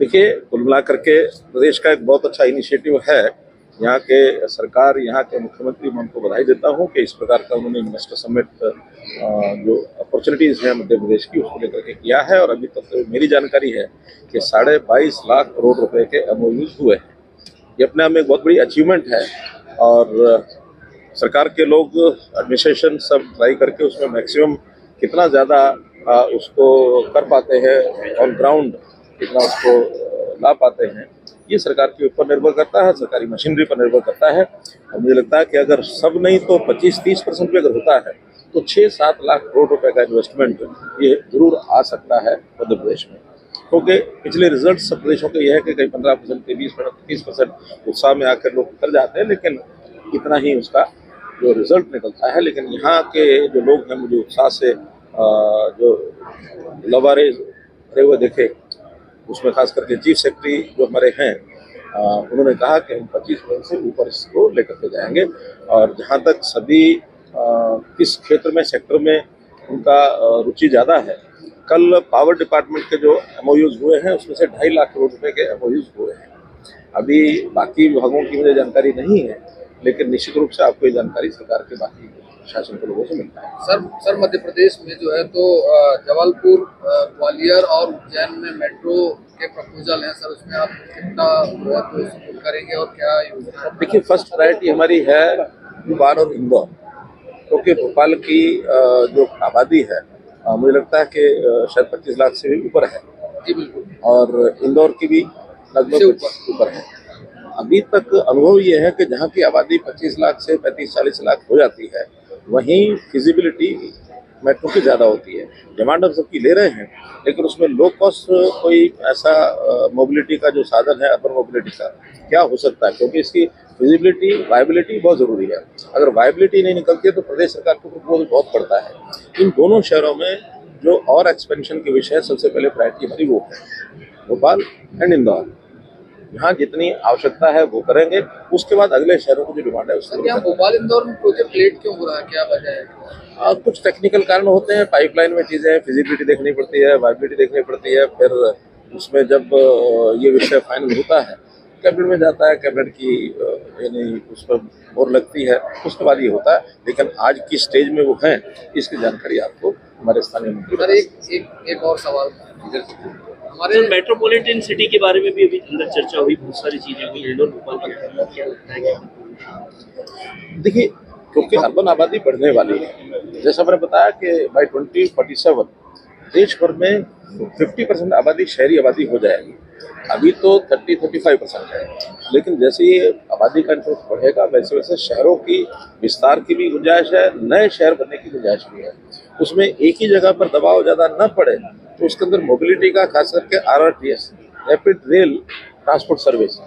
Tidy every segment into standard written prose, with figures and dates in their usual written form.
देखिए, कुल मिलाकर के प्रदेश का एक बहुत अच्छा इनिशिएटिव है। यहाँ के सरकार, यहाँ के मुख्यमंत्री, मैं उनको बधाई देता हूँ कि इस प्रकार का उन्होंने इन्वेस्टर समिट जो अपॉर्चुनिटीज़ हैं मध्य प्रदेश की, उसको लेकर के किया है। और अभी तक तो मेरी जानकारी है कि 22.5 लाख करोड़ रुपए के MOUs हुए हैं। ये अपने आप में एक बहुत बड़ी अचीवमेंट है और सरकार के लोग, एडमिनिस्ट्रेशन सब ट्राई करके उसमें मैक्सिमम कितना ज़्यादा उसको कर पाते हैं, ऑन ग्राउंड कितना उसको ला पाते हैं, ये सरकार के ऊपर निर्भर करता है, सरकारी मशीनरी पर निर्भर करता है। और मुझे लगता है कि अगर सब नहीं तो 25-30% भी अगर होता है तो 6-7 लाख करोड़ रुपए का इन्वेस्टमेंट ये जरूर आ सकता है मध्य प्रदेश में। क्योंकि पिछले रिजल्ट सब प्रदेशों के ये है कि कहीं 15%, 20%, 30% उत्साह में आकर लोग कर जाते हैं, लेकिन इतना ही उसका जो रिजल्ट निकलता है। लेकिन यहाँ के जो लोग हैं, मुझे उत्साह से जो लवारे भरे हुए देखे, उसमें खास करके चीफ सेक्रेटरी जो हमारे हैं, उन्होंने कहा कि हम 25% से ऊपर इसको लेकर के जाएंगे। और जहाँ तक सभी किस क्षेत्र में, सेक्टर में उनका रुचि ज़्यादा है, कल पावर डिपार्टमेंट के जो MOUs हुए हैं उसमें से 2.5 लाख करोड़ रुपए के MOUs हुए हैं। अभी बाकी विभागों की मुझे जानकारी नहीं है, लेकिन निश्चित रूप से आपको ये जानकारी सरकार के बाकी शासन के लोगों से मिलता है। सर मध्य प्रदेश में जो है तो जबलपुर, ग्वालियर और उज्जैन में मेट्रो के प्रपोजल हैं सर, उसमें आप कितना तो सपोर्ट करेंगे और क्या योजना? देखिए, फर्स्ट प्रायोरिटी हमारी है भोपाल और इंदौर, क्योंकि भोपाल की जो आबादी है मुझे लगता है कि शायद 25 लाख से भी ऊपर है। जी बिल्कुल। और इंदौर की भी लगभग ऊपर है। अभी तक अनुभव ये है कि जहाँ की आबादी 25 लाख से 35-40 लाख हो जाती है, वहीं फिजिबिलिटी मेट्रो की ज़्यादा होती है। डिमांड हम सबकी ले रहे हैं, लेकिन उसमें लो कॉस्ट कोई ऐसा मोबिलिटी का जो साधन है, अर्बन मोबिलिटी का, क्या हो सकता है? क्योंकि इसकी फिजिबिलिटी, वायबिलिटी बहुत ज़रूरी है। अगर वायबिलिटी नहीं निकलती है तो प्रदेश सरकार को प्रपोजल बहुत पड़ता है। इन दोनों शहरों में जो और एक्सपेंशन के विषय सबसे पहले प्रायोरिटी हमारी वो है, भोपाल एंड इंदौर। यहाँ जितनी आवश्यकता है वो करेंगे, उसके बाद अगले शहरों की जो डिमांड है उसको। भोपाल इंदौर में प्रोजेक्ट लेट क्यों हो रहा है, क्या वजह है? कुछ टेक्निकल कारण होते हैं, पाइपलाइन में चीज़ें, फिजिबिलिटी देखनी पड़ती है, वायबिलिटी देखनी पड़ती है। फिर उसमें जब ये विषय फाइनल होता है, कैबिनेट में जाता है, कैबिनेट की यानी उस पर मोहर लगती है, उसके बाद ये होता है। लेकिन आज की स्टेज में वो हैं, इसकी जानकारी आपको हमारे स्थानीय मंत्री। सर एक और सवाल, हमारे मेट्रोपॉलिटन सिटी के बारे में भी अभी अंदर चर्चा हुई, बहुत सारी चीजें हुई, इंदौर भोपाल की, क्या लगता है? देखिए, क्योंकि अर्बन आबादी बढ़ने वाली है, जैसा मैंने बताया कि बाई 2047 देश भर में 50% आबादी शहरी आबादी हो जाएगी। अभी तो 30-35% है, लेकिन जैसे ये आबादी का इंफ्लुएंस बढ़ेगा, वैसे वैसे शहरों की विस्तार की भी गुंजाइश है, नए शहर बनने की गुंजाइश भी है। उसमें एक ही जगह पर दबाव ज़्यादा न पड़े, तो उसके अंदर मोबिलिटी का, खास करके RRTS, rapid rail transport service,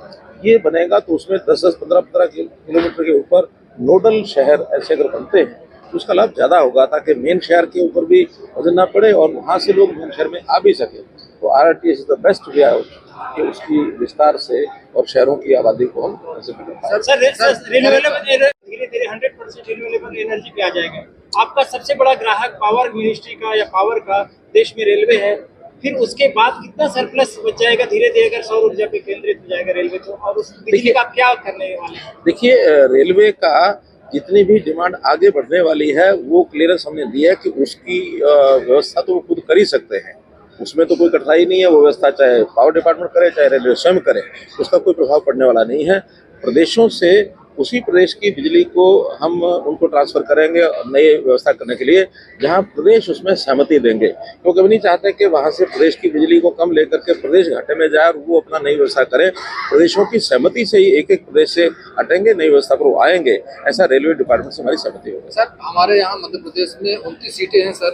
ये बनेगा तो उसमें 10-10, 15-15 किलोमीटर के ऊपर नोडल शहर ऐसे अगर बनते हैं तो उसका लाभ ज़्यादा होगा, ताकि मेन शहर के ऊपर भी वजन ना पड़े और वहाँ से लोग मेन शहर में आ भी सके। तो RRTS is the best way out कि उसकी विस्तार से और शहरों की आबादी को हम धीरे-धीरे 100% रिन्यूएबल एनर्जी पे आ जाएगा। आपका सबसे बड़ा ग्राहक पावर मिनिस्ट्री का या पावर का देश में रेलवे है, फिर उसके बाद कितना सरप्लस बच जाएगा धीरे-धीरे अगर सौर ऊर्जा पे केंद्रित हो जाएगा रेलवे तो? और उस बिजली का क्या करने वाले हैं? देखिए, रेलवे का जितनी भी डिमांड आगे बढ़ने वाली है, वो क्लियरेंस हमने दिया है कि उसकी व्यवस्था तो वो खुद कर ही सकते हैं, उसमें तो कोई कठिनाई नहीं है। वो व्यवस्था चाहे पावर डिपार्टमेंट करे, चाहे रेलवे स्वयं करे, उसका कोई प्रभाव पड़ने वाला नहीं है। प्रदेशों से उसी प्रदेश की बिजली को हम उनको ट्रांसफर करेंगे नई व्यवस्था करने के लिए, जहां प्रदेश उसमें सहमति देंगे। क्योंकि हम नहीं चाहते कि वहां से प्रदेश की बिजली को कम लेकर के प्रदेश घाटे में जाए और वो अपना नई व्यवस्था करें। प्रदेशों की सहमति से ही एक एक प्रदेश से हटेंगे, नई व्यवस्था पर वो आएंगे। ऐसा रेलवे डिपार्टमेंट से हमारी सहमति होगी। सर हमारे यहाँ मध्य प्रदेश में 29 सीटें हैं सर,